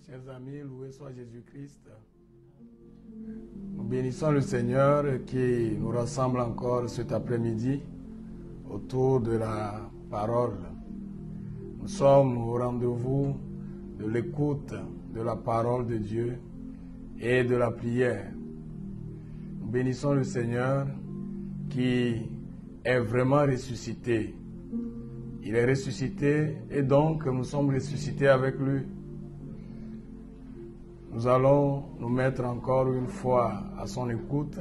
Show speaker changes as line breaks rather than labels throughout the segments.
Chers amis, loué soit Jésus-Christ. Nous bénissons le Seigneur qui nous rassemble encore cet après-midi autour de la parole. Nous sommes au rendez-vous de l'écoute de la parole de Dieu et de la prière. Nous bénissons le Seigneur qui est vraiment ressuscité. Il est ressuscité et donc nous sommes ressuscités avec lui. Nous allons nous mettre encore une fois à son écoute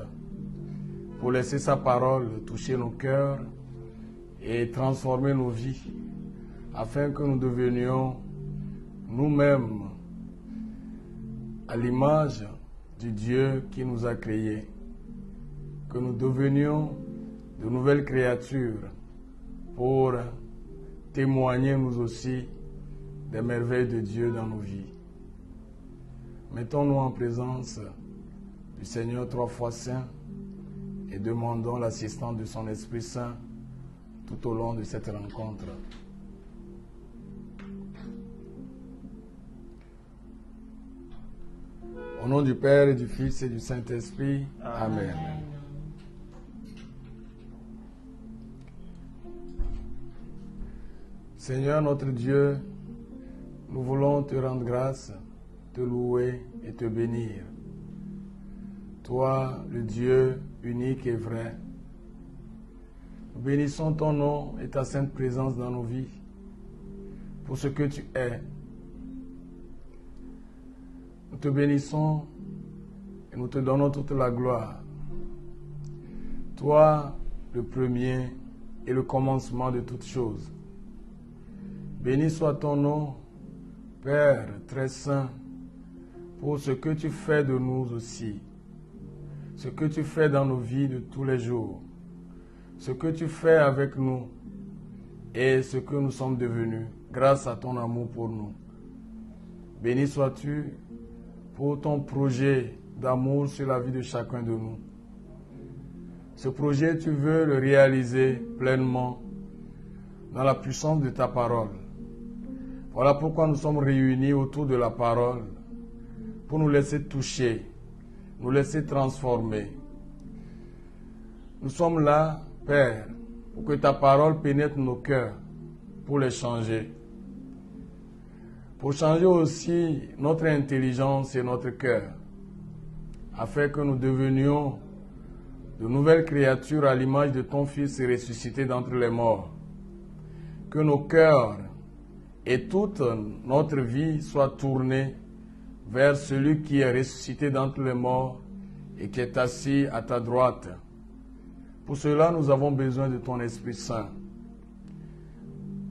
pour laisser sa parole toucher nos cœurs et transformer nos vies afin que nous devenions nous-mêmes à l'image du Dieu qui nous a créés, que nous devenions de nouvelles créatures pour témoigner nous aussi des merveilles de Dieu dans nos vies. Mettons-nous en présence du Seigneur trois fois saint et demandons l'assistance de son Esprit Saint tout au long de cette rencontre. Au nom du Père et du Fils et du Saint-Esprit, Amen. Seigneur notre Dieu, nous voulons te rendre grâce, te louer et te bénir. Toi, le Dieu unique et vrai, nous bénissons ton nom et ta sainte présence dans nos vies pour ce que tu es. Nous te bénissons et nous te donnons toute la gloire. Toi, le premier et le commencement de toutes choses. Béni soit ton nom, Père très saint, pour ce que tu fais de nous aussi, ce que tu fais dans nos vies de tous les jours, ce que tu fais avec nous et ce que nous sommes devenus grâce à ton amour pour nous. Béni sois-tu pour ton projet d'amour sur la vie de chacun de nous. Ce projet, tu veux le réaliser pleinement dans la puissance de ta parole. Voilà pourquoi nous sommes réunis autour de la parole, pour nous laisser toucher, nous laisser transformer. Nous sommes là, Père, pour que ta parole pénètre nos cœurs, pour les changer. Pour changer aussi notre intelligence et notre cœur, afin que nous devenions de nouvelles créatures à l'image de ton Fils ressuscité d'entre les morts. Que nos cœurs et toute notre vie soient tournés vers celui qui est ressuscité d'entre les morts et qui est assis à ta droite. Pour cela, nous avons besoin de ton Esprit Saint.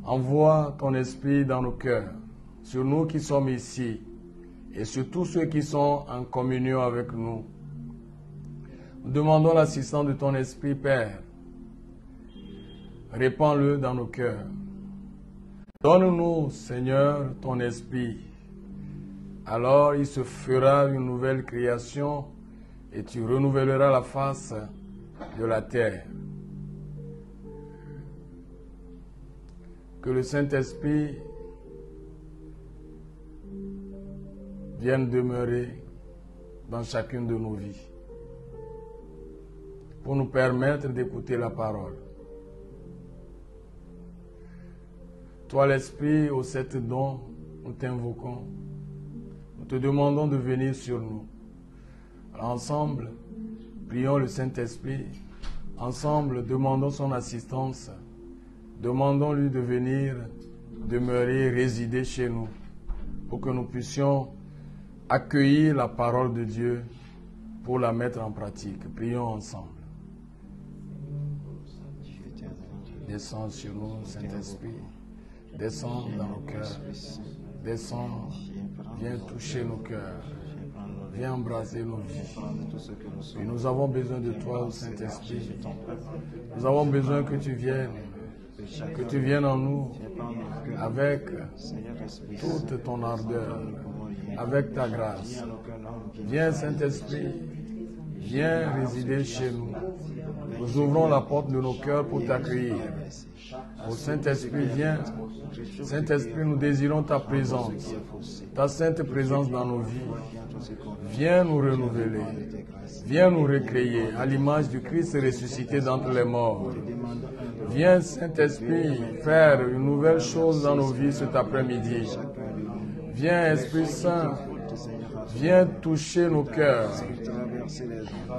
Envoie ton Esprit dans nos cœurs, sur nous qui sommes ici et sur tous ceux qui sont en communion avec nous. Nous demandons l'assistance de ton Esprit, Père. Répands-le dans nos cœurs. Donne-nous, Seigneur, ton Esprit. Alors il se fera une nouvelle création et tu renouvelleras la face de la terre. Que le Saint-Esprit vienne demeurer dans chacune de nos vies pour nous permettre d'écouter la parole. Toi, l'Esprit, aux 7 dons, nous t'invoquons. Nous te demandons de venir sur nous. Alors, ensemble, prions le Saint-Esprit. Ensemble, demandons son assistance. Demandons-lui de venir demeurer, résider chez nous, pour que nous puissions accueillir la parole de Dieu pour la mettre en pratique. Prions ensemble. Descends sur nous, Saint-Esprit. Descends dans nos cœurs. Descends, viens toucher nos cœurs. Viens embraser nos vies. Et nous avons besoin de toi, Saint-Esprit. Nous avons besoin que tu viennes en nous avec toute ton ardeur, avec ta grâce. Viens, Saint-Esprit, viens résider chez nous. Nous ouvrons la porte de nos cœurs pour t'accueillir. Ô Saint-Esprit, viens. Saint-Esprit, nous désirons ta présence, ta sainte présence dans nos vies. Viens nous renouveler. Viens nous recréer à l'image du Christ ressuscité d'entre les morts. Viens, Saint-Esprit, faire une nouvelle chose dans nos vies cet après-midi. Viens, Esprit Saint, viens toucher nos cœurs.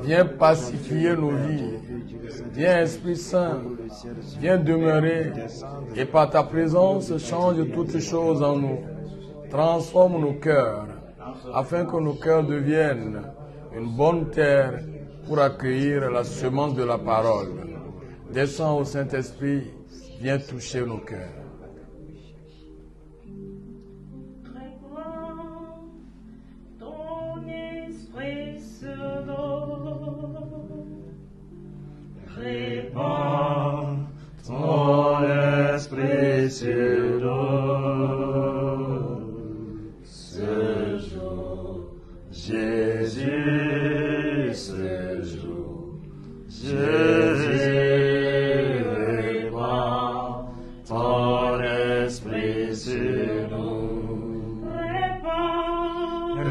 Viens pacifier nos vies. Viens, Esprit Saint, viens demeurer et par ta présence change toutes choses en nous. Transforme nos cœurs afin que nos cœurs deviennent une bonne terre pour accueillir la semence de la parole. Descends au Saint-Esprit, viens toucher nos cœurs.
Répands ton esprit sur nous. Ce jour, Jésus, ce jour, Jésus, répands ton esprit sur nous.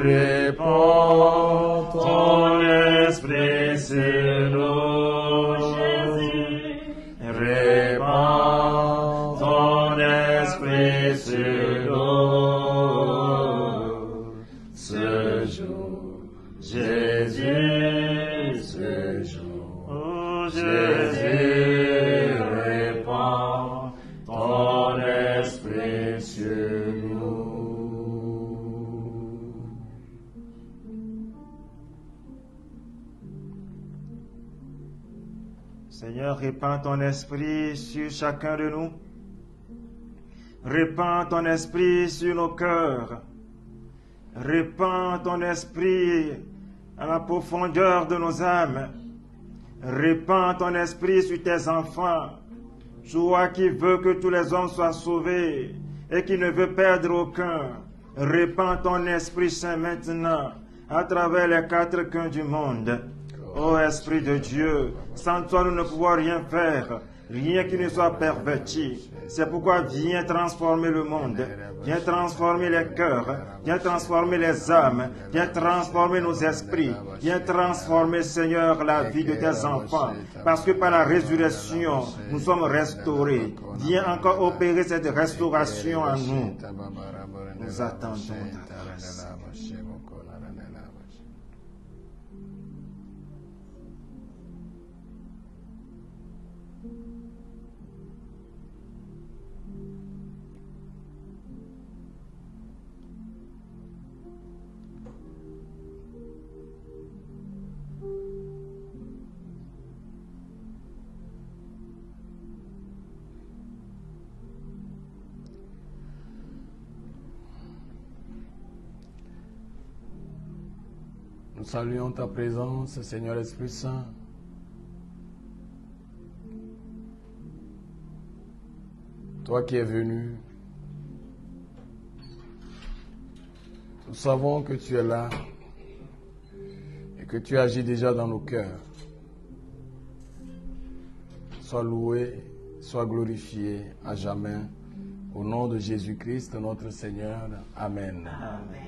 Répands ton esprit sur nous. Répands ton esprit sur nous. Ce jour, Jésus, ce jour, oh Jésus, répands ton esprit sur nous. Seigneur, répands ton esprit sur chacun de nous. Répands ton esprit sur nos cœurs. Répands ton esprit à la profondeur de nos âmes. Répands ton esprit sur tes enfants. Toi qui veux que tous les hommes soient sauvés et qui ne veut perdre aucun. Répands ton Esprit Saint maintenant à travers les quatre coins du monde. Ô Esprit de Dieu, sans toi nous ne pouvons rien faire, rien qui ne soit perverti. C'est pourquoi viens transformer le monde, viens transformer les cœurs, viens transformer les âmes, viens transformer nos esprits, viens transformer, Seigneur, la vie de tes enfants. Parce que par la résurrection, nous sommes restaurés. Viens encore opérer cette restauration en nous. Nous attendons ta grâce.
Nous saluons ta présence, Seigneur Esprit Saint. Toi qui es venu, nous savons que tu es là et que tu agis déjà dans nos cœurs. Sois loué, sois glorifié à jamais. Au nom de Jésus-Christ, notre Seigneur. Amen.
Amen.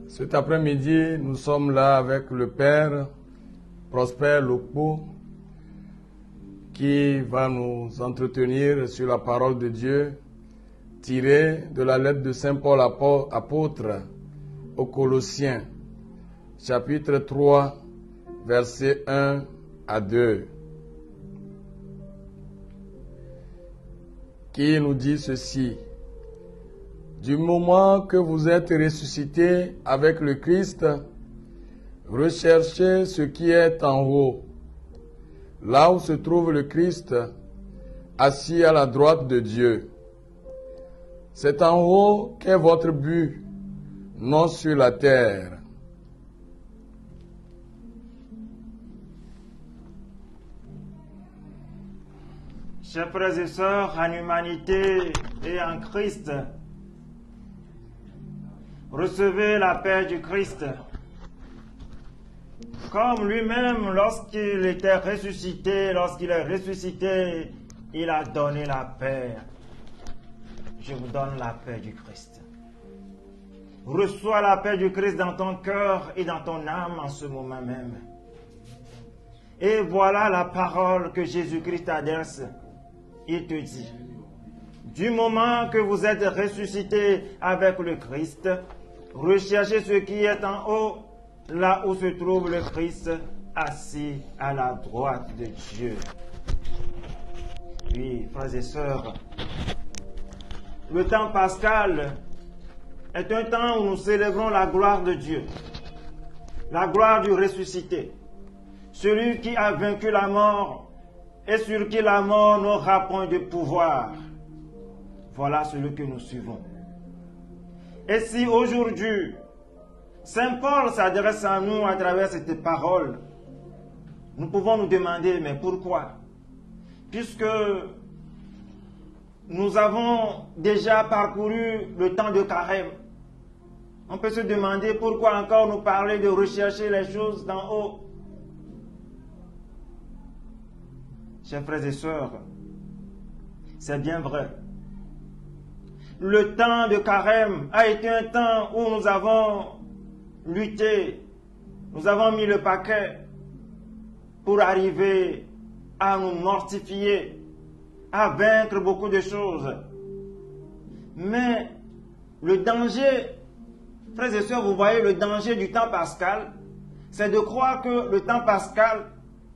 Cet après-midi, nous sommes là avec le Père Prosper Lokpo qui va nous entretenir sur la parole de Dieu tirée de la lettre de Saint Paul apôtre aux Colossiens, chapitre 3, versets 1 à 2, qui nous dit ceci. Du moment que vous êtes ressuscités avec le Christ, recherchez ce qui est en haut, là où se trouve le Christ, assis à la droite de Dieu. C'est en haut qu'est votre but, non sur la terre.
Chers frères et sœurs, en humanité et en Christ, recevez la paix du Christ. Comme lui-même, lorsqu'il était ressuscité, lorsqu'il est ressuscité, il a donné la paix. Je vous donne la paix du Christ. Reçois la paix du Christ dans ton cœur et dans ton âme en ce moment même. Et voilà la parole que Jésus-Christ adresse. Il te dit, du moment que vous êtes ressuscité avec le Christ, recherchez ce qui est en haut, là où se trouve le Christ, assis à la droite de Dieu. Oui, frères et sœurs, le temps pascal est un temps où nous célébrons la gloire de Dieu, la gloire du ressuscité, celui qui a vaincu la mort et sur qui la mort n'aura point de pouvoir. Voilà celui que nous suivons. Et si aujourd'hui, Saint Paul s'adresse à nous à travers cette parole, nous pouvons nous demander, mais pourquoi? Puisque nous avons déjà parcouru le temps de carême, on peut se demander pourquoi encore nous parler de rechercher les choses d'en haut. Chers frères et sœurs, c'est bien vrai. Le temps de carême a été un temps où nous avons lutté, nous avons mis le paquet pour arriver à nous mortifier, à vaincre beaucoup de choses. Mais le danger, frères et sœurs, vous voyez, le danger du temps pascal, c'est de croire que le temps pascal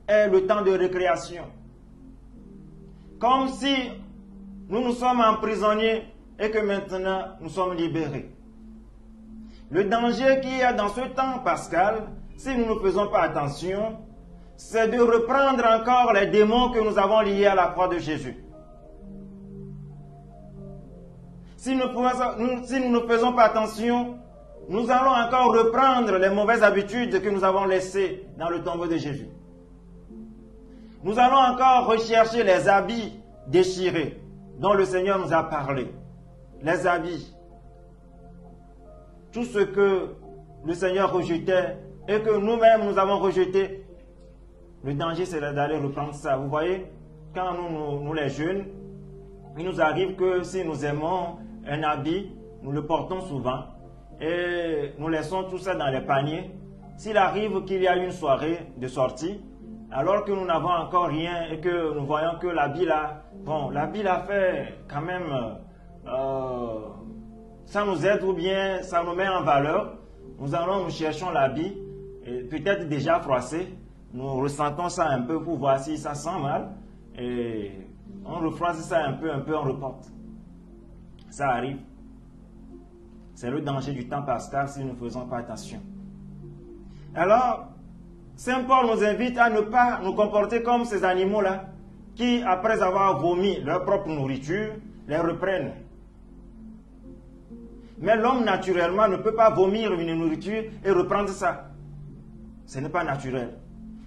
est le temps de récréation. Comme si nous nous sommes emprisonnés et que maintenant nous sommes libérés. Le danger qu'il y a dans ce temps pascal, si nous ne faisons pas attention, c'est de reprendre encore les démons que nous avons liés à la croix de Jésus. Si nous ne faisons pas attention, nous allons encore reprendre les mauvaises habitudes que nous avons laissées dans le tombeau de Jésus. Nous allons encore rechercher les habits déchirés dont le Seigneur nous a parlé. Les habits. Tout ce que le Seigneur rejetait et que nous-mêmes nous avons rejeté. Le danger, c'est d'aller reprendre ça. Vous voyez, quand nous les jeunes, il nous arrive que si nous aimons un habit, nous le portons souvent et nous laissons tout ça dans les paniers. S'il arrive qu'il y a une soirée de sortie, alors que nous n'avons encore rien et que nous voyons que l'habit là, bon, l'habit là fait quand même, ça nous aide ou bien ça nous met en valeur. Nous cherchons l'habit, peut-être déjà froissé. Nous ressentons ça un peu pour voir si ça sent mal. Et on refroisse ça un peu, on reporte. Ça arrive. C'est le danger du temps pascal si nous ne faisons pas attention. Alors, Saint Paul nous invite à ne pas nous comporter comme ces animaux-là, qui, après avoir vomi leur propre nourriture, les reprennent. Mais l'homme, naturellement, ne peut pas vomir une nourriture et reprendre ça. Ce n'est pas naturel.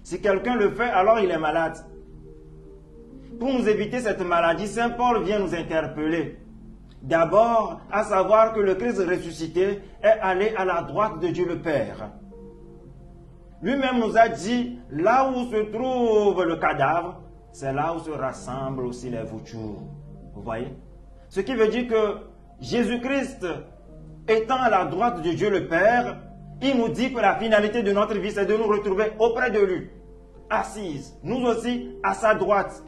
Si quelqu'un le fait, alors il est malade. Pour nous éviter cette maladie, Saint Paul vient nous interpeller. D'abord, à savoir que le Christ ressuscité est allé à la droite de Dieu le Père. Lui-même nous a dit, là où se trouve le cadavre, c'est là où se rassemblent aussi les vautours. Vous voyez? Ce qui veut dire que Jésus-Christ, étant à la droite de Dieu le Père, il nous dit que la finalité de notre vie, c'est de nous retrouver auprès de lui, assises, nous aussi, à sa droite,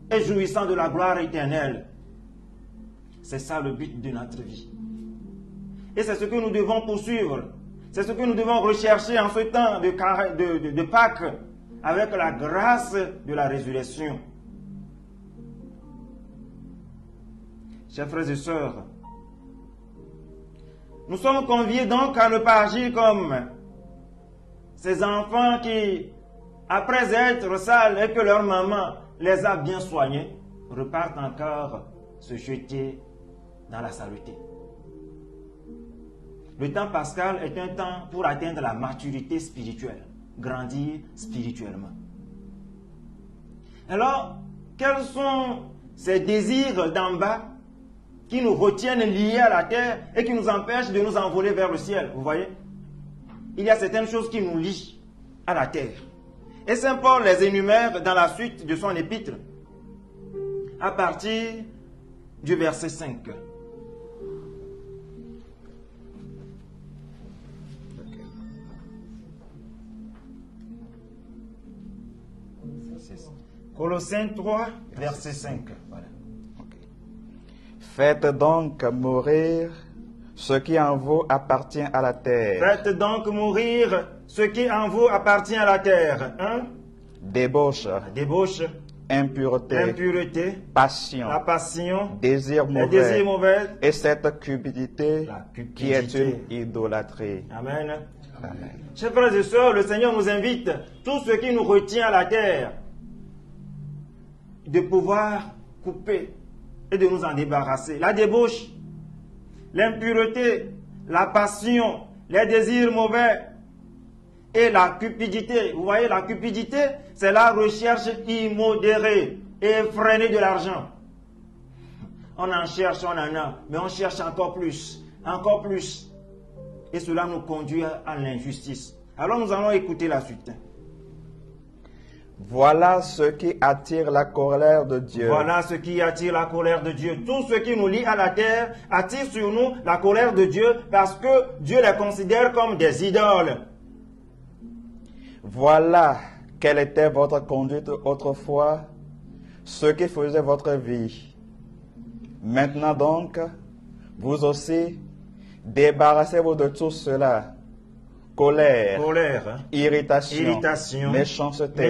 et jouissant de la gloire éternelle. C'est ça le but de notre vie. Et c'est ce que nous devons poursuivre. C'est ce que nous devons rechercher en ce temps de Pâques, avec la grâce de la résurrection. Chers frères et sœurs, nous sommes conviés donc à ne pas agir comme ces enfants qui, après être sales et que leur maman les a bien soignés, repartent encore se jeter dans la saleté. Le temps pascal est un temps pour atteindre la maturité spirituelle, grandir spirituellement. Alors, quels sont ces désirs d'en bas qui nous retiennent liés à la terre et qui nous empêchent de nous envoler vers le ciel. Vous voyez? Il y a certaines choses qui nous lient à la terre. Et Saint Paul les énumère dans la suite de son épître, à partir du verset 5. Colossiens 3, verset 5. Voilà.
Okay. Faites donc mourir ce qui en vous appartient à la terre.
Faites donc mourir ce qui en vous appartient à la terre. Hein?
Débauche,
Débauche,
impureté,
impureté,
passion,
la passion,
désir
les désirs mauvais,
et cette cupidité
la
qui est
cupidité.
une idolâtrie.
Amen.
Amen.
Chers frères et sœurs, le Seigneur nous invite, tout ce qui nous retient à la terre, de pouvoir couper et de nous en débarrasser. La débauche, l'impureté, la passion, les désirs mauvais et la cupidité. Vous voyez, la cupidité, c'est la recherche immodérée et effrénée de l'argent. On en cherche, on en a, mais on cherche encore plus, encore plus. Et cela nous conduit à l'injustice. Alors nous allons écouter la suite.
Voilà ce qui attire la colère de Dieu.
Voilà ce qui attire la colère de Dieu. Tout ce qui nous lie à la terre attire sur nous la colère de Dieu parce que Dieu les considère comme des idoles.
Voilà quelle était votre conduite autrefois, ce qui faisait votre vie. Maintenant donc, vous aussi, débarrassez-vous de tout cela. Colère,
Colère,
irritation, méchanceté,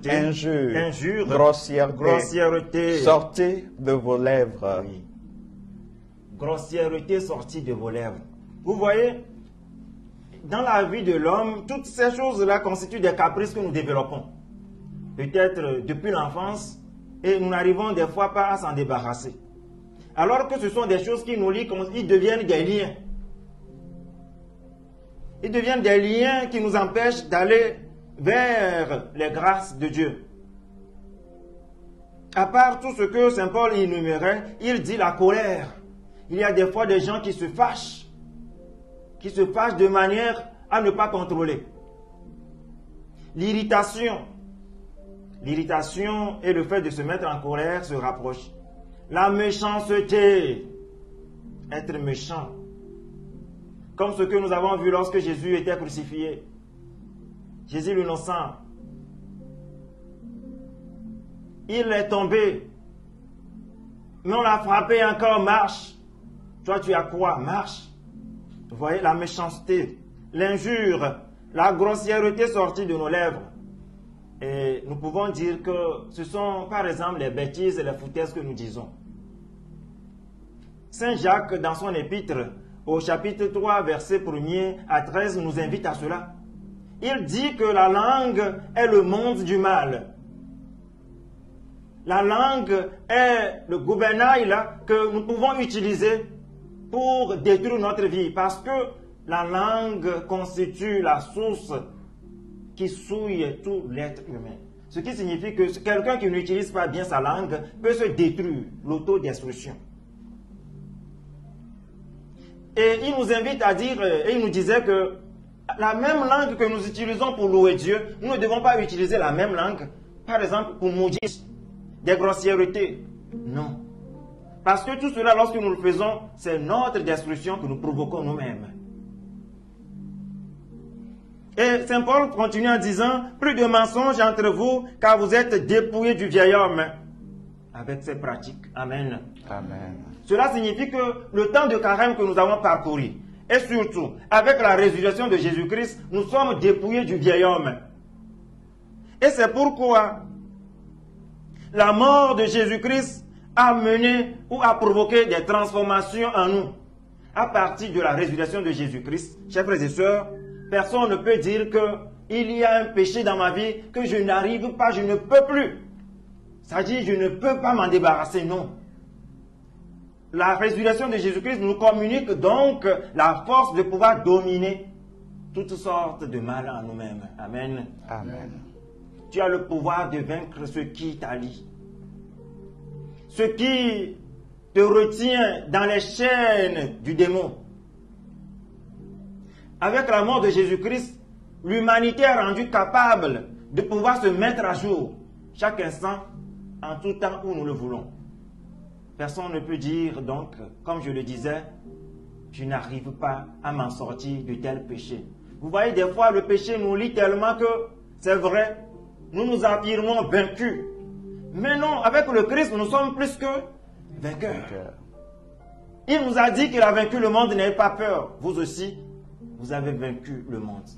injure, grossièreté, sortez de vos lèvres.
Oui. Grossièreté sortie de vos lèvres. Vous voyez, dans la vie de l'homme, toutes ces choses-là constituent des caprices que nous développons. Peut-être depuis l'enfance, et nous n'arrivons des fois pas à s'en débarrasser. Alors que ce sont des choses qui nous lient, ils deviennent des liens. Ils deviennent des liens qui nous empêchent d'aller vers les grâces de Dieu. À part tout ce que Saint Paul énumérait, il dit la colère. Il y a des fois des gens qui se fâchent de manière à ne pas contrôler. L'irritation et le fait de se mettre en colère se rapprochent. La méchanceté, être méchant. Comme ce que nous avons vu lorsque Jésus était crucifié. Jésus l'innocent. Il est tombé. Mais on l'a frappé encore, marche. Toi, tu as quoi? Marche. Vous voyez la méchanceté, l'injure, la grossièreté sortie de nos lèvres. Et nous pouvons dire que ce sont par exemple les bêtises et les foutaises que nous disons. Saint Jacques, dans son épître, au chapitre 3, verset 1er à 13, nous invite à cela. Il dit que la langue est le monde du mal. La langue est le gouvernail là, que nous pouvons utiliser pour détruire notre vie. Parce que la langue constitue la source qui souille tout l'être humain. Ce qui signifie que quelqu'un qui n'utilise pas bien sa langue peut se détruire, l'autodestruction. Et il nous invite à dire, et il nous disait que la même langue que nous utilisons pour louer Dieu, nous ne devons pas utiliser la même langue, par exemple, pour maudire des grossièretés. Non. Parce que tout cela, lorsque nous le faisons, c'est notre destruction que nous provoquons nous-mêmes. Et Saint Paul continue en disant, plus de mensonges entre vous, car vous êtes dépouillés du vieil homme. Avec ces pratiques. Amen.
Amen.
Cela signifie que le temps de carême que nous avons parcouru, et surtout avec la résurrection de Jésus-Christ, nous sommes dépouillés du vieil homme. Et c'est pourquoi la mort de Jésus-Christ a mené ou a provoqué des transformations en nous. À partir de la résurrection de Jésus-Christ, chers frères et sœurs, personne ne peut dire qu'il y a un péché dans ma vie que je n'arrive pas, je ne peux plus. Ça dit, je ne peux pas m'en débarrasser, non. La résurrection de Jésus-Christ nous communique donc la force de pouvoir dominer toutes sortes de mal en nous-mêmes. Amen.
Amen.
Tu as le pouvoir de vaincre ce qui t'allie. Ce qui te retient dans les chaînes du démon. Avec la mort de Jésus-Christ, l'humanité est rendue capable de pouvoir se mettre à jour chaque instant, en tout temps où nous le voulons. Personne ne peut dire donc, comme je le disais, je n'arrive pas à m'en sortir de tel péché. Vous voyez, des fois, le péché nous lie tellement que, c'est vrai, nous nous affirmons vaincus. Mais non, avec le Christ, nous sommes plus que vainqueurs. Il nous a dit qu'il a vaincu le monde, n'ayez pas peur. Vous aussi, vous avez vaincu le monde.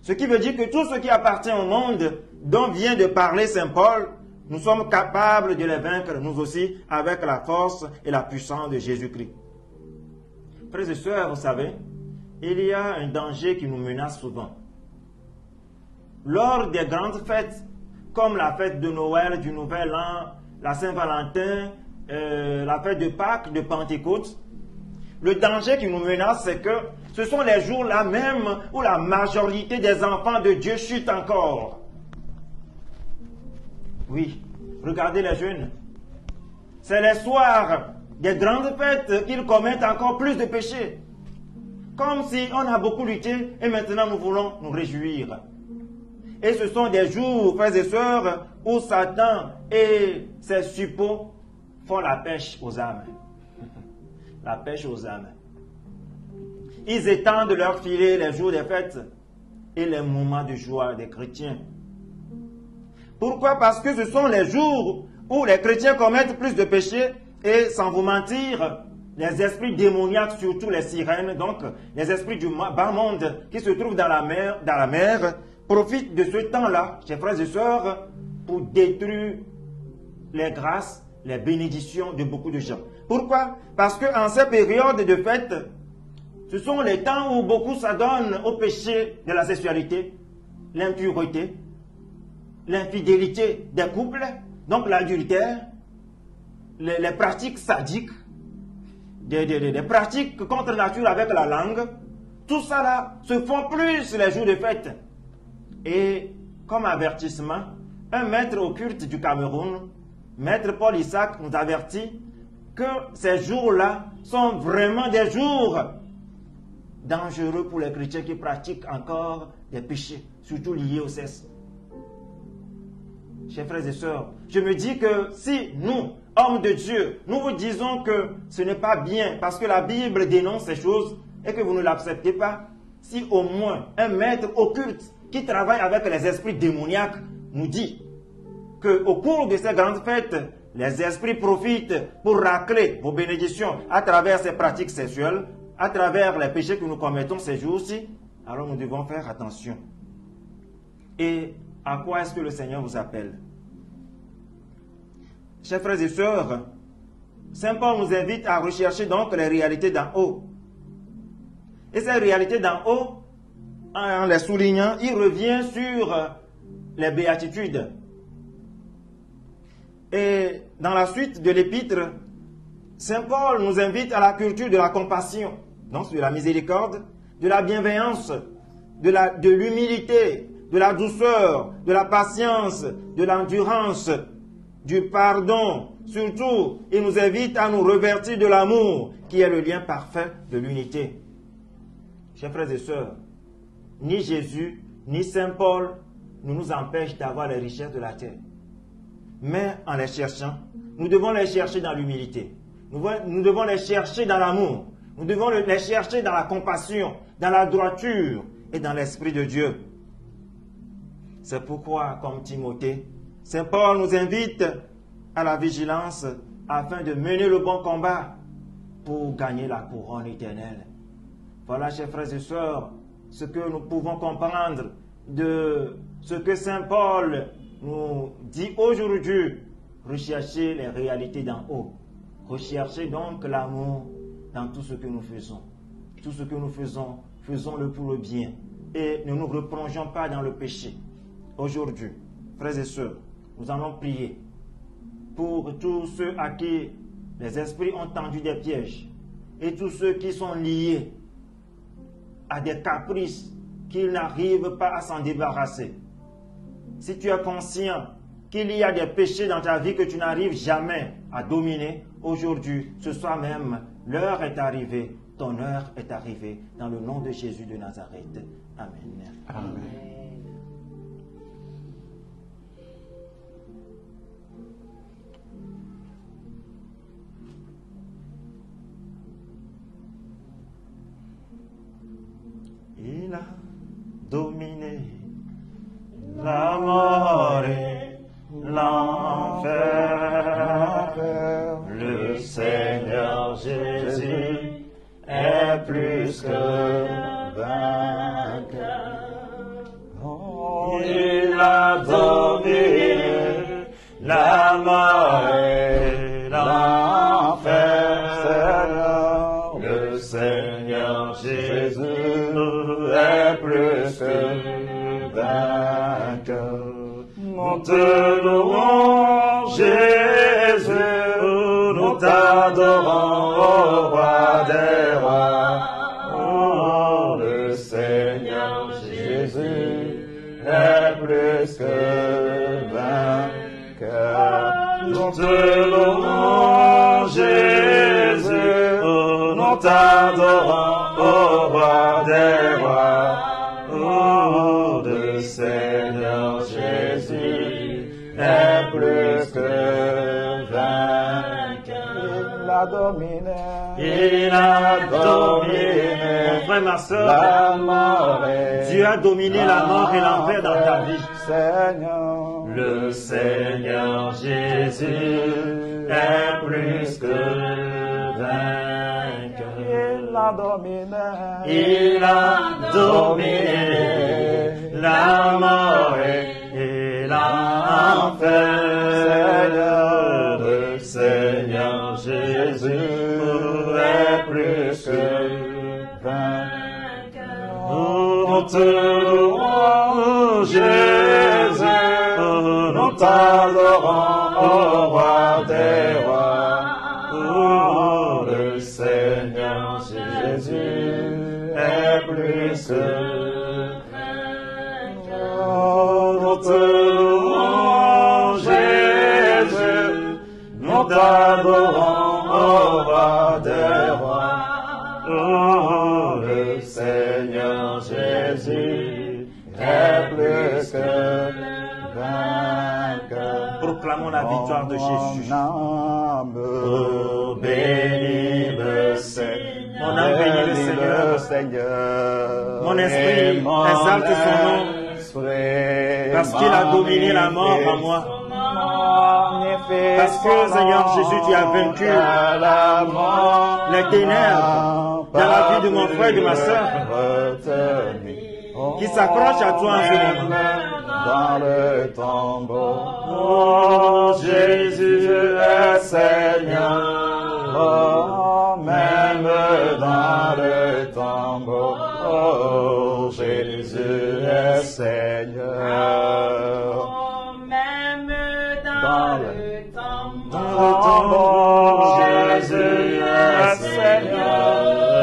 Ce qui veut dire que tout ce qui appartient au monde, dont vient de parler Saint Paul, nous sommes capables de les vaincre, nous aussi, avec la force et la puissance de Jésus-Christ. Frères et sœurs, vous savez, il y a un danger qui nous menace souvent. Lors des grandes fêtes, comme la fête de Noël, du Nouvel An, la Saint-Valentin, la fête de Pâques, de Pentecôte, le danger qui nous menace, c'est que ce sont les jours-là même où la majorité des enfants de Dieu chutent encore. Oui, regardez les jeunes. C'est les soirs des grandes fêtes qu'ils commettent encore plus de péchés. Comme si on a beaucoup lutté et maintenant nous voulons nous réjouir. Et ce sont des jours, frères et sœurs, où Satan et ses suppôts font la pêche aux âmes. La pêche aux âmes. Ils étendent leur filet les jours des fêtes et les moments de joie des chrétiens. Pourquoi? Parce que ce sont les jours où les chrétiens commettent plus de péchés et, sans vous mentir, les esprits démoniaques, surtout les sirènes, donc les esprits du bas monde qui se trouvent dans la mer, profitent de ce temps-là, chers frères et sœurs, pour détruire les grâces, les bénédictions de beaucoup de gens. Pourquoi? Parce qu'en ces périodes de fête, ce sont les temps où beaucoup s'adonnent au péché de la sexualité, l'impureté, l'infidélité des couples, donc l'adultère, les pratiques sadiques, des pratiques contre nature avec la langue. Tout ça là se font plus les jours de fête. Et comme avertissement, un maître occulte du Cameroun, maître Paul Isaac, nous avertit que ces jours-là sont vraiment des jours dangereux pour les chrétiens qui pratiquent encore des péchés, surtout liés au sexe. Chers frères et sœurs, je me dis que si nous, hommes de Dieu, nous vous disons que ce n'est pas bien parce que la Bible dénonce ces choses et que vous ne l'acceptez pas, si au moins un maître occulte qui travaille avec les esprits démoniaques nous dit qu'au cours de ces grandes fêtes, les esprits profitent pour racler vos bénédictions à travers ces pratiques sexuelles, à travers les péchés que nous commettons ces jours-ci, alors nous devons faire attention. Et à quoi est-ce que le Seigneur vous appelle? Chers frères et sœurs, Saint Paul nous invite à rechercher donc les réalités d'en haut. Et ces réalités d'en haut, en les soulignant, il revient sur les béatitudes. Et dans la suite de l'épître, Saint Paul nous invite à la culture de la compassion, donc de la miséricorde, de la bienveillance, de l'humilité, de la douceur, de la patience, de l'endurance, du pardon. Surtout, il nous invite à nous revêtir de l'amour, qui est le lien parfait de l'unité. Chers frères et sœurs, ni Jésus, ni Saint Paul ne nous empêchent d'avoir les richesses de la terre. Mais en les cherchant, nous devons les chercher dans l'humilité. Nous devons les chercher dans l'amour. Nous devons les chercher dans la compassion, dans la droiture et dans l'Esprit de Dieu. C'est pourquoi, comme Timothée, Saint Paul nous invite à la vigilance afin de mener le bon combat pour gagner la couronne éternelle. Voilà, chers frères et sœurs, ce que nous pouvons comprendre de ce que Saint Paul nous dit aujourd'hui. Recherchez les réalités d'en haut. Recherchez donc l'amour dans tout ce que nous faisons. Tout ce que nous faisons, faisons-le pour le bien. Et ne nous replongeons pas dans le péché. Aujourd'hui, frères et sœurs, nous allons prier pour tous ceux à qui les esprits ont tendu des pièges et tous ceux qui sont liés à des caprices qu'ils n'arrivent pas à s'en débarrasser. Si tu es conscient qu'il y a des péchés dans ta vie que tu n'arrives jamais à dominer, aujourd'hui, ce soir même, l'heure est arrivée, ton heure est arrivée, dans le nom de Jésus de Nazareth. Amen.
Amen.
Il a dominé la mort et l'enfer. Le Seigneur Jésus est plus que vainqueur. Il a dominé la mort et l'enfer. Le Seigneur Jésus est plus que vainqueur. Nous te louons, Jésus, nous t'adorons, ô roi des rois. Oh, le Seigneur Jésus est plus que vainqueur. Nous te louons, Jésus, nous t'adorons, ô roi des rois. Oh, le Seigneur Jésus est plus que vainqueur.
Il a dominé.
Il a dominé. Mon frère, ma soeur,
La mort et
Dieu a dominé la mort et l'enfer dans ta vie.
Seigneur.
Le Seigneur Jésus est plus que vainqueur.
Il a dominé.
Il a dominé la mort et l'enfer. Le Seigneur Jésus est plus que vainqueur. Nous te louons, Jésus, nous t'adorons, ô roi des rois. Oh, le Seigneur Jésus est plus que vainqueur. Nous te louons, Jésus, nous t'adorons, ô roi des rois. Oh, le Seigneur Jésus est plus que vainqueur. Proclamons la victoire de Jésus.
Oh,
bénis le Seigneur. Mon âme bénit le Seigneur. Mon esprit exalte son nom, parce qu'il a dominé la mort en moi. Parce que, Seigneur Jésus, tu as vaincu les ténèbres dans la vie de mon frère et de ma soeur qui s'accrochent à toi en ce moment.
Dans le tombeau,
Oh, Jésus est Seigneur.
oh, même dans le tombeau, oh, Jésus est Seigneur.
Même dans le
tombeau, Jésus est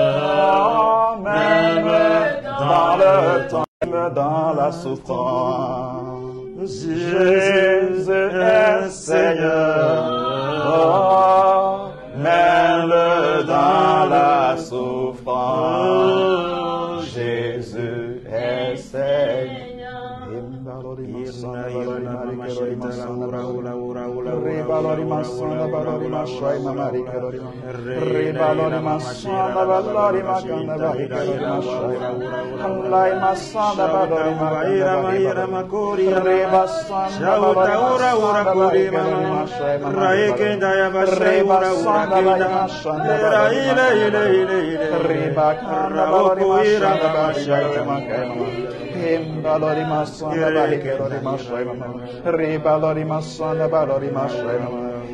Seigneur.
Même dans le tombeau, dans la souffrance,
Jésus est Seigneur.
oh, même dans la souffrance, Jésus est Seigneur. Ribalori masana balori masana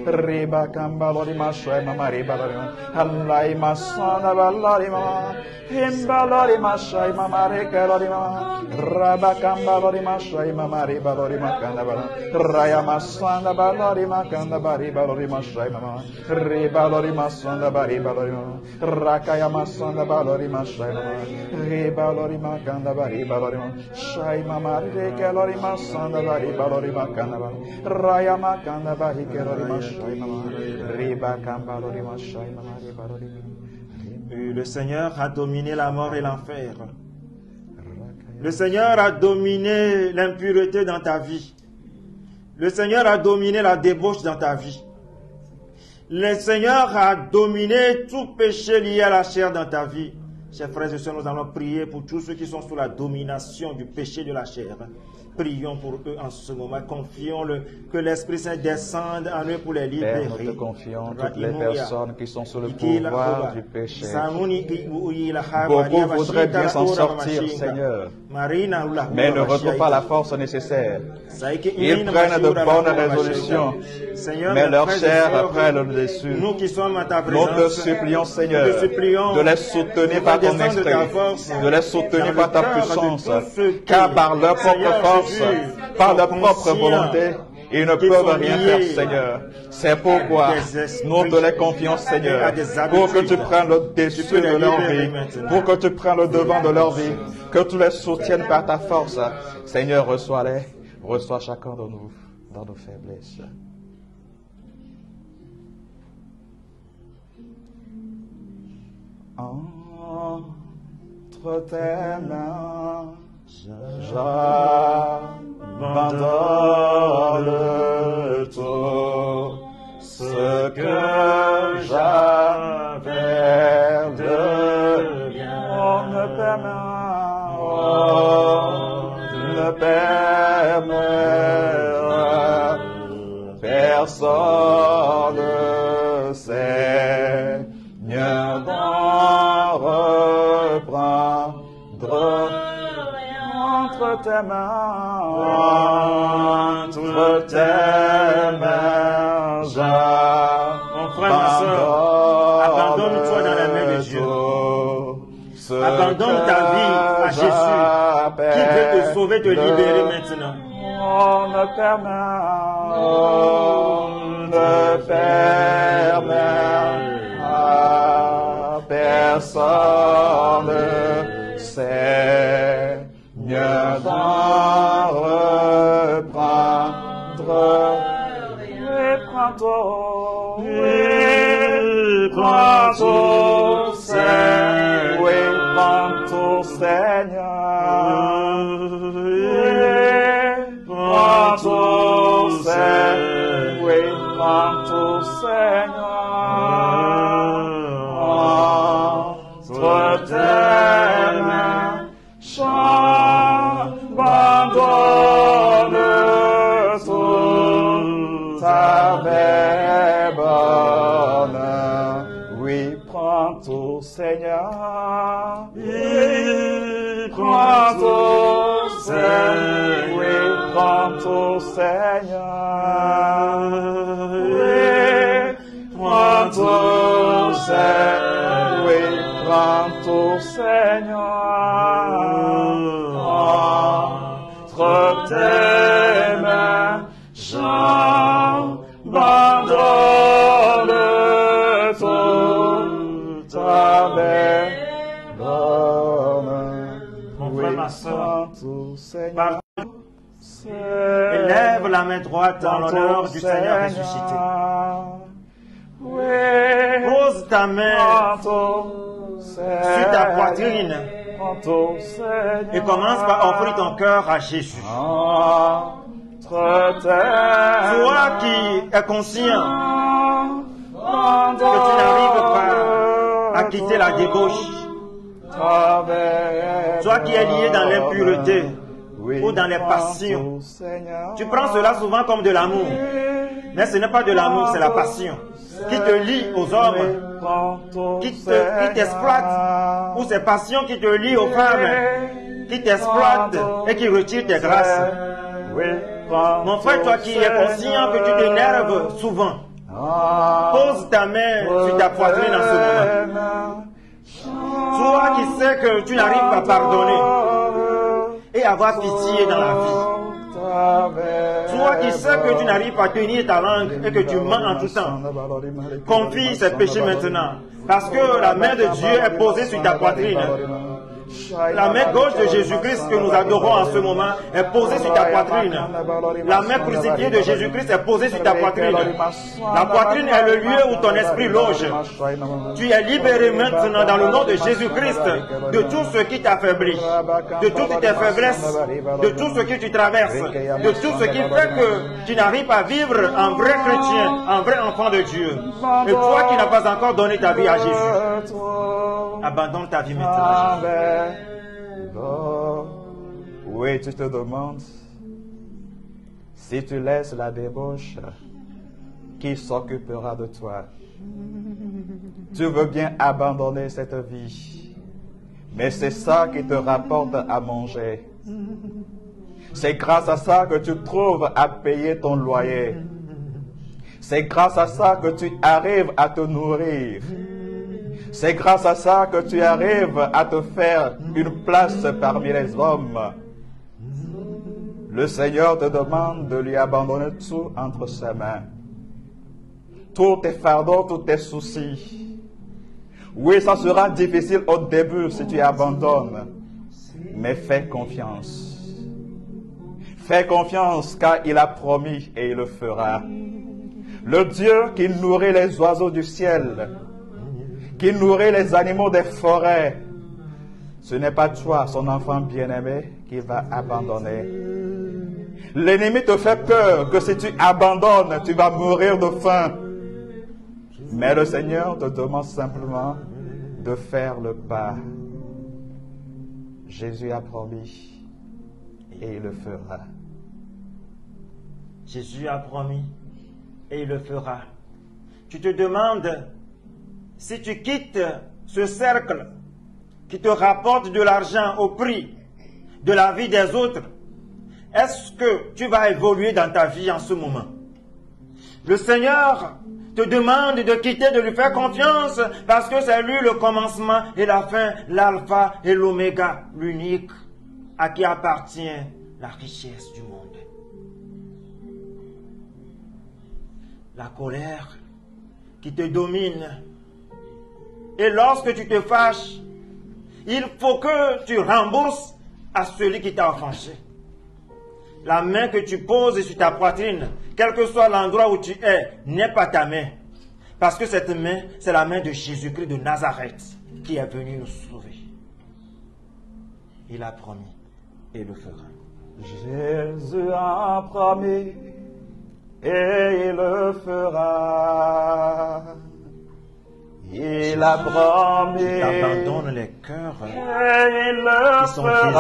riba kambalori masana mari balori allai masana balori ma Imbalori mashai mamare kalori mama. Rabakamba lori mashai mamare balori makanda bala. Raya masanda balori makanda bari balori mashai mama. Ribalori masanda bari balori mama. Rakaya masanda balori mashai mama. Ribalori makanda bari balori mama. Shai mamare kalori masanda bari balori makanda bala. Raya makanda bari kalori mashai mama. Ribakamba lori mashai mamare balori mama.
Le Seigneur a dominé la mort et l'enfer. Le Seigneur a dominé l'impureté dans ta vie. Le Seigneur a dominé la débauche dans ta vie. Le Seigneur a dominé tout péché lié à la chair dans ta vie. Chers frères et sœurs, nous allons prier pour tous ceux qui sont sous la domination du péché de la chair. Prions pour eux en ce moment. Confions-le que l'Esprit Saint descende en eux pour les libérer.
Père, nous te confions toutes les personnes qui sont sous le pouvoir du péché. Beaucoup voudraient bien s'en sortir, Seigneur, mais ne retrouvent pas la force nécessaire. Ils prennent de bonnes résolutions, mais leur chair prenne le dessus.
Nous qui sommes à ta
Nous te supplions, Seigneur, de les soutenir par ton esprit, de les soutenir par ta puissance, car par leur propre force, par leur propre volonté, ils ne peuvent rien faire, Seigneur. C'est pourquoi nous te les confions, Seigneur, pour que tu prennes le dessus de leur vie, pour que tu prennes le devant de leur vie, que tu les soutiennes par ta force. Seigneur, reçois-les, reçois chacun de nous dans nos faiblesses. Entre tes mains, j'abandonne tout ce que j'avais de bien. On ne permet personne, Seigneur, d'en reprendre. Entre tes mains,
mon frère, ma soeur, abandonne-toi dans la main de Dieu. Abandonne ta vie à Jésus, qui veut te sauver, te libérer maintenant.
On ne permet à personne, Seigneur, d'en reprendre. Prends ton Seigneur, entre tes mains, j'abandonne tout avec bonheur. Oui, prends tout, Seigneur. Oui, prends tout, Seigneur. Oui, prends tout, Seigneur. Oui, prends tout, Seigneur. Oui, prends tout, Seigneur. Entre tes mains, j'abandonne tout avec bonheur.
Mon frère, ma soeur,
Seigneur.
Élève la main droite en l'honneur du Seigneur ressuscité. Pose ta main sur ta poitrine et commence par offrir ton cœur à Jésus. Toi qui es conscient que tu n'arrives pas à quitter la débauche, toi qui es lié dans l'impureté ou dans les passions, tu prends cela souvent comme de l'amour, mais ce n'est pas de l'amour, c'est la passion qui te lie aux hommes, qui t'exploite, ou ces passions qui te lient aux femmes, qui t'exploitent et qui retirent tes grâces. Mon frère, toi qui es conscient que tu t'énerves souvent, pose ta main sur ta poitrine en ce moment. Toi qui sais que tu n'arrives pas à pardonner et avoir pitié dans la vie. Toi qui sais que tu n'arrives pas à tenir ta langue et que tu mens en tout temps. Confie ces péchés maintenant. Parce que la main de Dieu est posée sur ta poitrine. La main gauche de Jésus-Christ que nous adorons en ce moment est posée sur ta poitrine. La main crucifiée de Jésus-Christ est posée sur ta poitrine. La poitrine est le lieu où ton esprit loge. Tu es libéré maintenant dans le nom de Jésus-Christ de tout ce qui t'affaiblit, de toutes tes faiblesses, de tout ce que tu traverses, de tout ce qui fait que tu n'arrives pas à vivre en vrai chrétien, en vrai enfant de Dieu. Et toi qui n'as pas encore donné ta vie à Jésus, abandonne ta vie maintenant.
Oui, tu te demandes, si tu laisses la débauche, qui s'occupera de toi? Tu veux bien abandonner cette vie, mais c'est ça qui te rapporte à manger. C'est grâce à ça que tu trouves à payer ton loyer. C'est grâce à ça que tu arrives à te nourrir. C'est grâce à ça que tu arrives à te faire une place parmi les hommes. Le Seigneur te demande de lui abandonner tout entre ses mains. Tous tes fardeaux, tous tes soucis. Oui, ça sera difficile au début si tu abandonnes. Mais fais confiance. Fais confiance car il a promis et il le fera. Le Dieu qui nourrit les oiseaux du ciel, qui nourrit les animaux des forêts, ce n'est pas toi, son enfant bien-aimé, qui va abandonner. L'ennemi te fait peur que si tu abandonnes, tu vas mourir de faim. Mais le Seigneur te demande simplement de faire le pas. Jésus a promis et il le fera.
Jésus a promis et il le fera. Tu te demandes, si tu quittes ce cercle qui te rapporte de l'argent au prix de la vie des autres, est-ce que tu vas évoluer dans ta vie en ce moment? Le Seigneur te demande de quitter, de lui faire confiance, parce que c'est lui le commencement et la fin, l'alpha et l'oméga, l'unique, à qui appartient la richesse du monde. La colère qui te domine. Et lorsque tu te fâches, il faut que tu rembourses à celui qui t'a offensé. La main que tu poses sur ta poitrine, quel que soit l'endroit où tu es, n'est pas ta main. Parce que cette main, c'est la main de Jésus-Christ de Nazareth qui est venu nous sauver. Il a promis et le fera.
Jésus a promis et il le fera. Il a promis.
Il abandonne les cœurs
qui
sont désolés.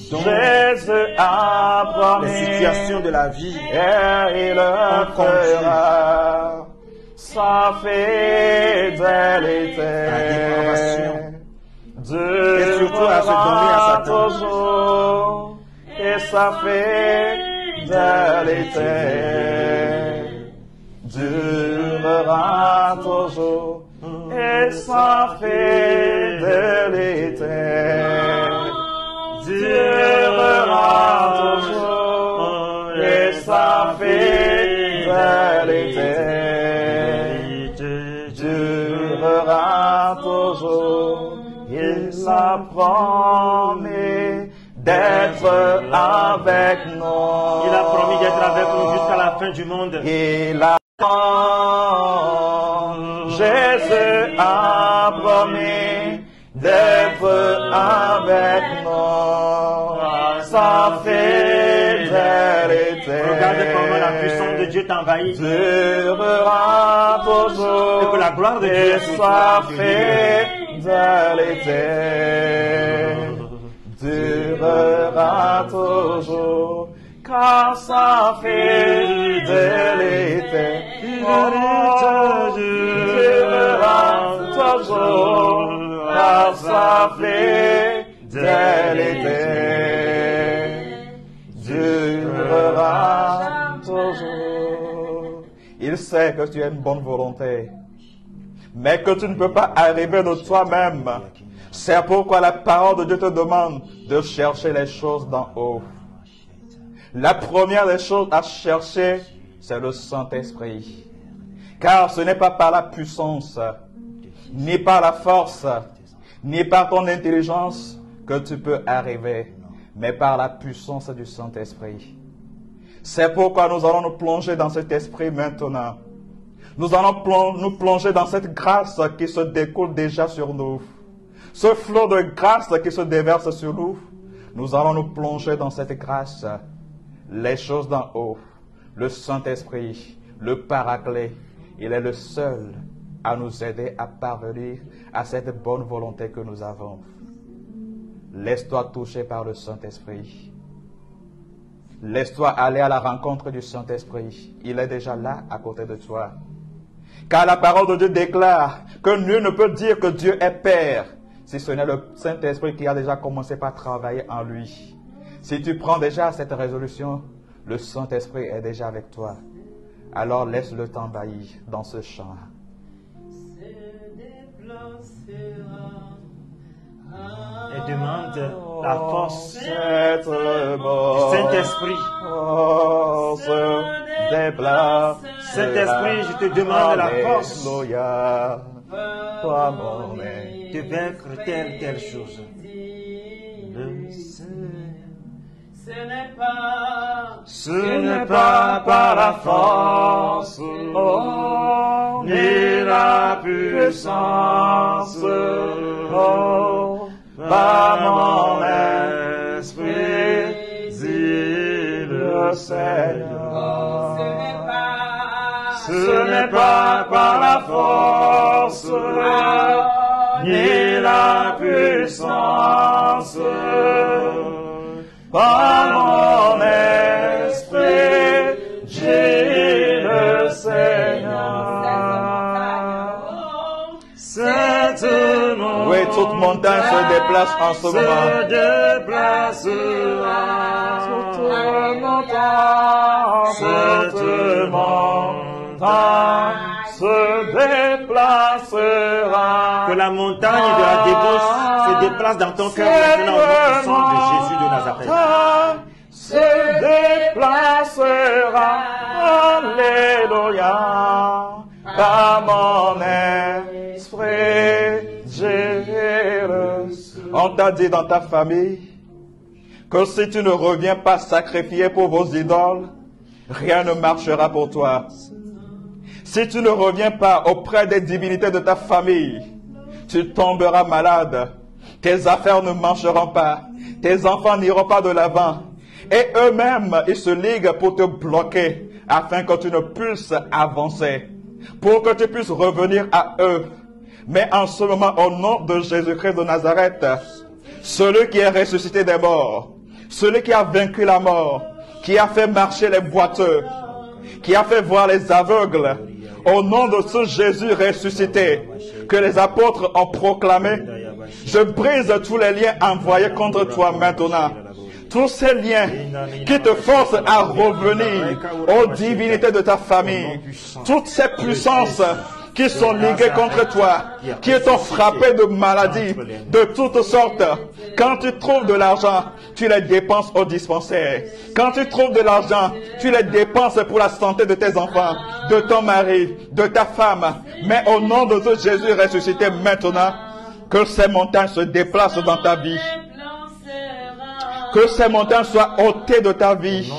Jésus a promis.
Les situations de la vie
et il le fera. Sa fidélité.
La dépravation.
Et
surtout à se donner à Satan.
Toujours, et sa fidélité durera toujours, et sa fidélité durera toujours, et sa fidélité durera toujours. Il a promis d'être avec nous.
Il a promis d'être avec nous jusqu'à la fin du monde.
Il a Jésus a promis d'être avec nous. Sa fidélité.
Regardez comment la puissance de Dieu t'envahit.
Durera toujours.
Et que la gloire de Dieu
sa fidélité durera toujours, car sa fidélité durera toujours, car sa fidélité durera toujours. Il sait que tu as une bonne volonté. mais que tu ne peux pas arriver de toi-même. C'est pourquoi la parole de Dieu te demande de chercher les choses d'en haut. La première des choses à chercher, c'est le Saint-Esprit. Car ce n'est pas par la puissance, ni par la force, ni par ton intelligence que tu peux arriver, mais par la puissance du Saint-Esprit. C'est pourquoi nous allons nous plonger dans cet esprit maintenant. Nous allons nous plonger dans cette grâce qui se découle déjà sur nous. Ce flot de grâce qui se déverse sur nous, nous allons nous plonger dans cette grâce. Les choses d'en haut, le Saint-Esprit, le Paraclet, il est le seul à nous aider à parvenir à cette bonne volonté que nous avons. Laisse-toi toucher par le Saint-Esprit. Laisse-toi aller à la rencontre du Saint-Esprit. Il est déjà là à côté de toi. Car la parole de Dieu déclare que nul ne peut dire que Dieu est Père si ce n'est le Saint-Esprit qui a déjà commencé par travailler en lui. Si tu prends déjà cette résolution, le Saint-Esprit est déjà avec toi. Alors laisse-le t'envahir dans ce chant.
Et demande la force du
Saint-Esprit.
Saint-Esprit, je te demande la force
Toi, mon
de vaincre telle chose.
Ce n'est pas par la force,
ni la puissance, par mon esprit, dit le Seigneur. Ce n'est pas par la force, ni la puissance, par mon esprit, dit le Seigneur. Oui, toute montagne se déplace en ce moment. Toute montagne se déplacera.
Que la montagne de la débauche se déplace dans ton cœur maintenant au nom du sang de Jésus de Nazareth.
Se déplacera. Alléluia. Par mon esprit, Jésus. On t'a dit dans ta famille que si tu ne reviens pas sacrifier pour vos idoles, rien ne marchera pour toi. Si tu ne reviens pas auprès des divinités de ta famille, tu tomberas malade. Tes affaires ne marcheront pas. Tes enfants n'iront pas de l'avant. Et eux-mêmes, ils se liguent pour te bloquer afin que tu ne puisses avancer, pour que tu puisses revenir à eux. Mais en ce moment, au nom de Jésus-Christ de Nazareth, celui qui est ressuscité des morts, celui qui a vaincu la mort, qui a fait marcher les boiteux, qui a fait voir les aveugles, au nom de ce Jésus ressuscité que les apôtres ont proclamé, je brise tous les liens envoyés contre toi maintenant. Tous ces liens qui te forcent à revenir aux divinités de ta famille, toutes ces puissances qui sont liguées contre toi, qui t'ont frappé de maladies de toutes sortes. Quand tu trouves de l'argent, tu les dépenses au dispensaire. Quand tu trouves de l'argent, tu les dépenses pour la santé de tes enfants, de ton mari, de ta femme. Mais au nom de ce Jésus ressuscité maintenant, que ces montagnes se déplacent dans ta vie. Que ces montagnes soient ôtées de ta vie.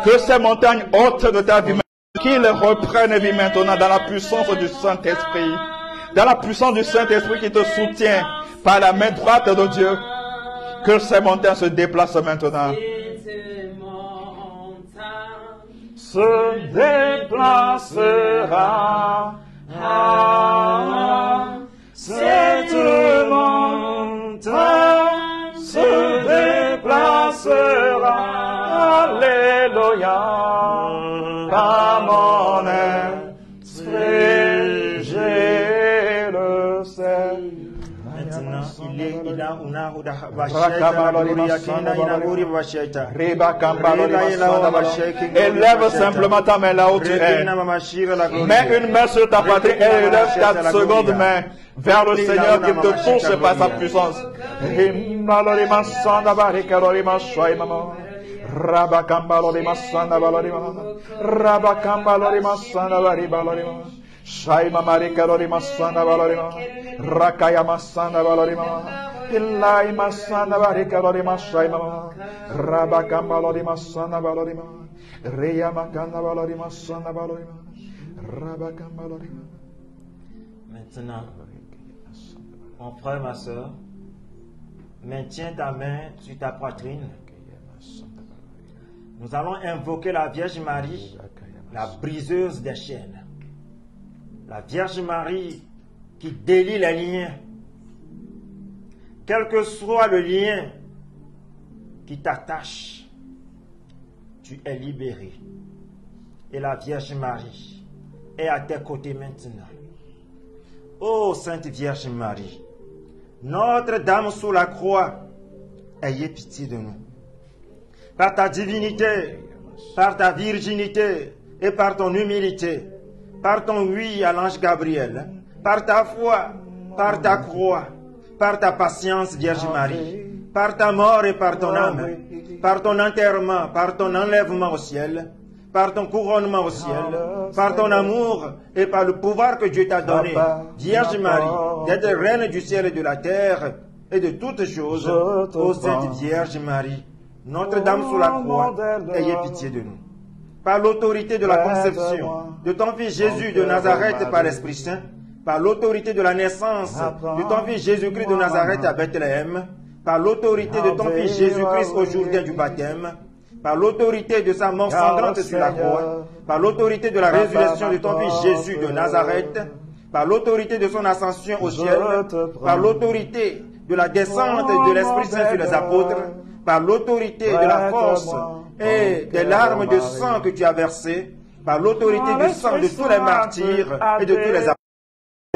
Que ces montagnes ôtes de ta vie. Qu'ils reprennent vie maintenant dans la puissance du Saint-Esprit. Dans la puissance du Saint-Esprit qui te soutient par la main droite de Dieu. Que ces montagnes se déplacent maintenant. Se déplacera. Cette montagne se déplacera. Alléluia. Par mon esprit, j'ai le Seigneur.
Maintenant, il
Élève simplement ta main là où tu es. Mets une main sur ta poitrine et élève ta seconde main vers le Seigneur qui te touche par sa puissance. Shaima Marika Lorima Sanda Valorima, Rakaya Masanda Valorima, Illai Masanda Varika Lorima Shaima, Rabakamba Lorima Sanda Valorima, Reya Makanda Valorima Sanda Valorima, Rabakamba Lorima.
Maintenant, mon frère, ma soeur, maintiens ta main sur ta poitrine. Nous allons invoquer la Vierge Marie, la briseuse des chaînes. La Vierge Marie qui délie les liens. Quel que soit le lien qui t'attache, tu es libéré. Et la Vierge Marie est à tes côtés maintenant. Ô Sainte Vierge Marie, Notre-Dame sous la croix, ayez pitié de nous. Par ta divinité, par ta virginité et par ton humilité, par ton oui à l'ange Gabriel, par ta foi, par ta croix, par ta patience, Vierge Marie, par ta mort et par ton âme, par ton enterrement, par ton enlèvement au ciel, par ton couronnement au ciel, par ton amour et par le pouvoir que Dieu t'a donné, Vierge Marie, d'être reine du ciel et de la terre et de toutes choses, ô Sainte Vierge Marie, Notre-Dame sous la croix, ayez pitié de nous. Par l'autorité de la conception de ton Fils Jésus de Nazareth par l'Esprit Saint, par l'autorité de la naissance de ton Fils Jésus-Christ de Nazareth à Bethléem, par l'autorité de ton Fils Jésus-Christ au jour du baptême, par l'autorité de sa mort sanglante sur la croix, par l'autorité de la résurrection de ton Fils Jésus de Nazareth, par l'autorité de son ascension au ciel, par l'autorité de la descente de l'Esprit Saint sur les apôtres, par l'autorité de la force et des larmes de sang que tu as versées, par l'autorité du sang de tous les martyrs et de tous les apôtres.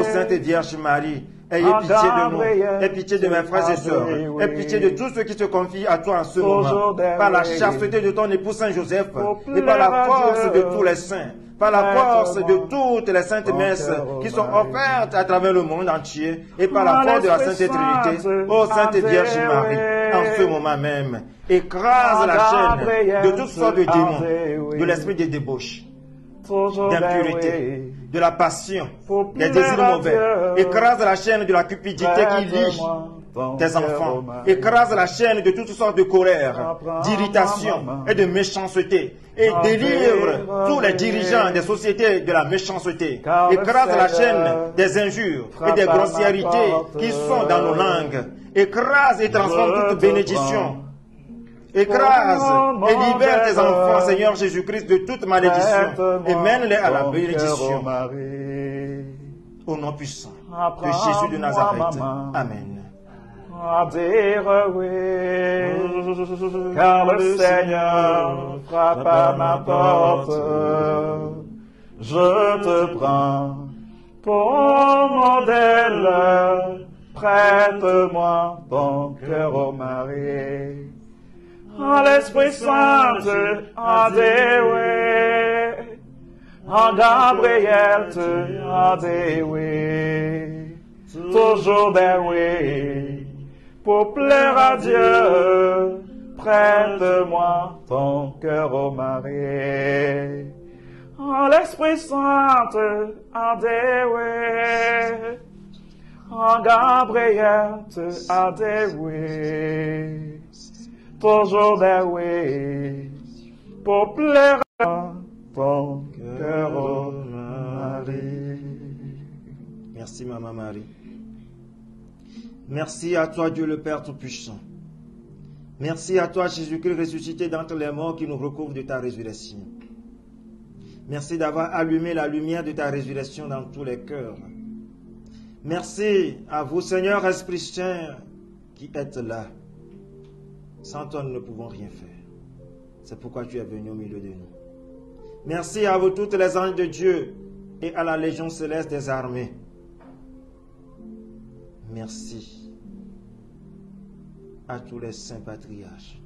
Sainte Vierge Marie, ayez pitié de nous, aie pitié de mes frères et sœurs, aie pitié de tous ceux qui se confient à toi en ce moment, par la chasteté de ton époux Saint Joseph, et par la force de tous les saints, par la force de toutes les saintes messes qui sont offertes à travers le monde entier, et par la force de la Sainte Trinité. Ô Sainte Vierge Marie, en ce moment même, écrase la chaîne de toutes sortes de démons, de l'esprit des débauches, d'impureté, de la passion, des désirs mauvais. Écrase la chaîne de la cupidité qui lie tes enfants. Écrase la chaîne de toutes sortes de colère, d'irritation et de méchanceté. Et délivre tous les dirigeants des sociétés de la méchanceté. Écrase la chaîne des injures et des grossièretés qui sont dans nos langues. Écrase et transforme toute bénédiction. Écrase et libère tes enfants, Seigneur Jésus-Christ, de toute malédiction et mène-les à la bénédiction. Au nom puissant de Jésus de Nazareth. Amen.
À dire oui, car le Seigneur frappe à ma porte. Je te prends pour modèle, prête-moi ton cœur, ô Marie. En l'Esprit Saint, en Déoué, en Gabriel, en Déoué, toujours Déoué, pour plaire à Dieu, prête-moi ton cœur, ô Marie. En l'Esprit Saint, en Déoué, en Gabriel, en Déoué, toujours Déoué, pour plaire à ton cœur, ô Marie.
Merci, Maman Marie. Merci à toi, Dieu le Père Tout-Puissant. Merci à toi, Jésus-Christ ressuscité d'entre les morts qui nous recouvre de ta résurrection. Merci d'avoir allumé la lumière de ta résurrection dans tous les cœurs. Merci à vous, Seigneur Esprit Saint, qui êtes là. Sans toi, nous ne pouvons rien faire. C'est pourquoi tu es venu au milieu de nous. Merci à vous, toutes les anges de Dieu, et à la Légion céleste des armées. Merci. à tous les saints patriarches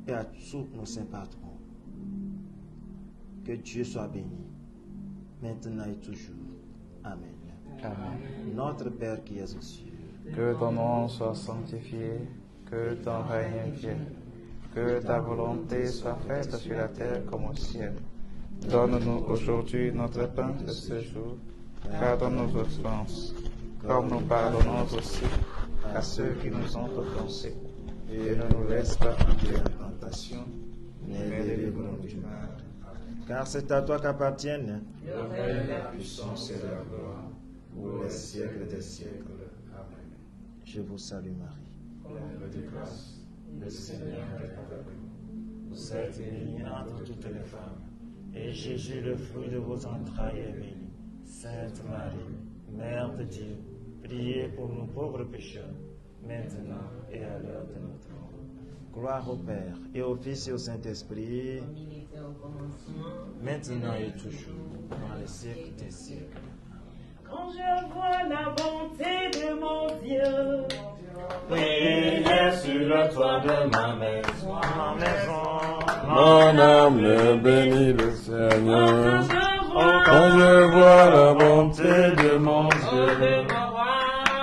et à tous nos saints patrons. Que Dieu soit béni, maintenant et toujours. Amen.
Amen.
Notre Père qui es aux cieux,
Que ton nom soit sanctifié, que ton règne vienne, que ta volonté soit faite sur la terre comme au ciel. Donne-nous aujourd'hui notre pain de ce jour. Pardonne nos offenses, comme nous pardonnons aussi à ceux qui nous ont offensés. Et ne nous laisse pas entrer en tentation, mais délivre-nous du mal.
car c'est à toi qu'appartiennent
Le règne, la puissance et la gloire, pour les siècles des siècles. Amen.
Je vous salue Marie.
Pleine de grâce, le Seigneur est avec vous. Vous êtes bénie entre toutes les femmes,
Et Jésus, le fruit de vos entrailles, est béni.
Sainte Marie, Mère de Dieu,
Priez pour nous pauvres pécheurs,
maintenant et à l'heure de notre mort.
gloire au Père, et au Fils et au Saint-Esprit,
Maintenant et toujours, dans les siècles des siècles.
Quand je vois la bonté de mon Dieu,
Priez sur le toit de ma maison.
ma maison,
Mon âme bénit le Seigneur.
quand
Quand je vois la bonté de mon
je
Dieu,
vois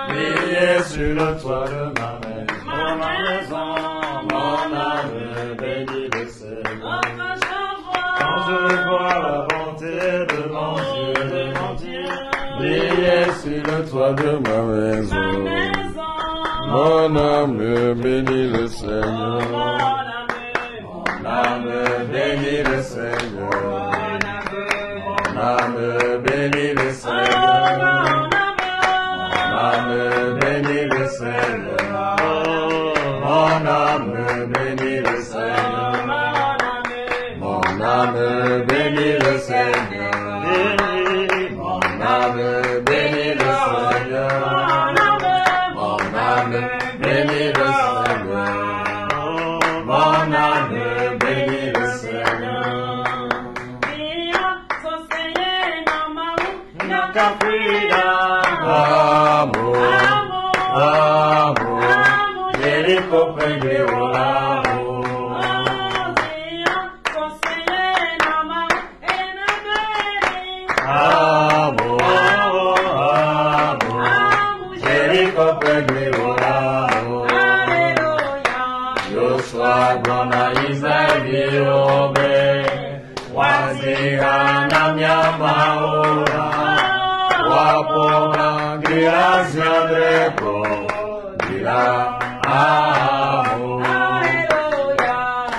Priez sur le toit de ma maison.
ma maison,
Mon âme bénit le Seigneur.
quand
Je vois la bonté de mon Dieu. Priez sur le toit de ma maison.
mon âme bénit le Seigneur.
Mon âme bénit le Seigneur. Mon âme bénit le Seigneur. Mon âme bénit le Seigneur. Mon âme bénit le Seigneur. Mon âme bénit le Seigneur. Mon âme bénit le Seigneur. Mon âme bénit le Seigneur. Mon âme bénit le Seigneur. Amor, amor, Jericho prendeu amor. Amor, amor, Jericho prendeu amor. Joshua Bona Israel obe, wazira nyamaora, wapona gracia drepo, dira amor.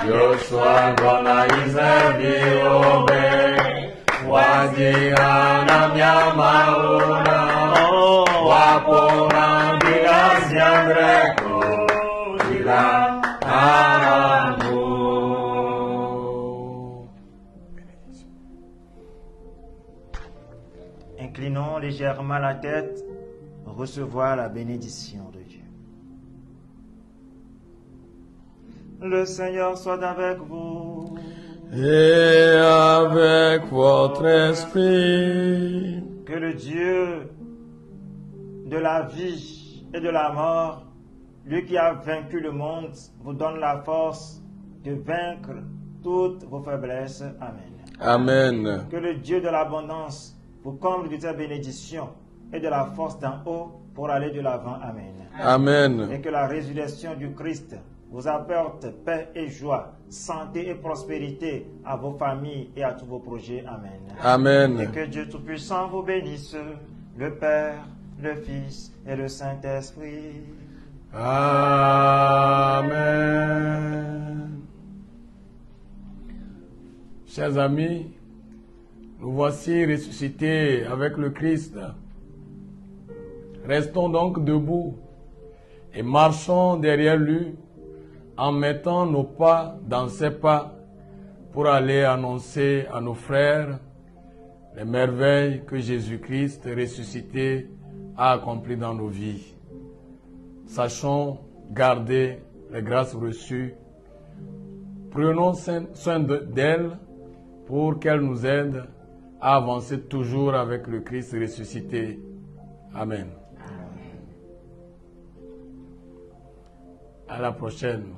Joshua Bona Israel obe, wazira nyamaora, wapona gracia drepo, dira amor.
inclinons légèrement la tête, recevoir la bénédiction de Dieu. Le Seigneur soit avec vous.
Et avec votre esprit,
Que le Dieu de la vie et de la mort, lui qui a vaincu le monde, vous donne la force de vaincre toutes vos faiblesses. Amen.
Amen.
Que le Dieu de l'abondance vous comble de sa bénédiction et de la force d'en haut pour aller de l'avant. Amen.
Amen.
Et que la résurrection du Christ vous apporte paix et joie, santé et prospérité à vos familles et à tous vos projets. Amen. Et
Amen.
que Dieu Tout-Puissant vous bénisse, le Père, le Fils et le Saint-Esprit.
Amen. Chers amis, nous voici ressuscités avec le Christ. Restons donc debout et marchons derrière lui en mettant nos pas dans ses pas pour aller annoncer à nos frères les merveilles que Jésus-Christ ressuscité a accomplies dans nos vies. Sachons garder les grâces reçues. Prenons soin d'elles pour qu'elles nous aident à avancer toujours avec le Christ ressuscité. Amen. À la prochaine.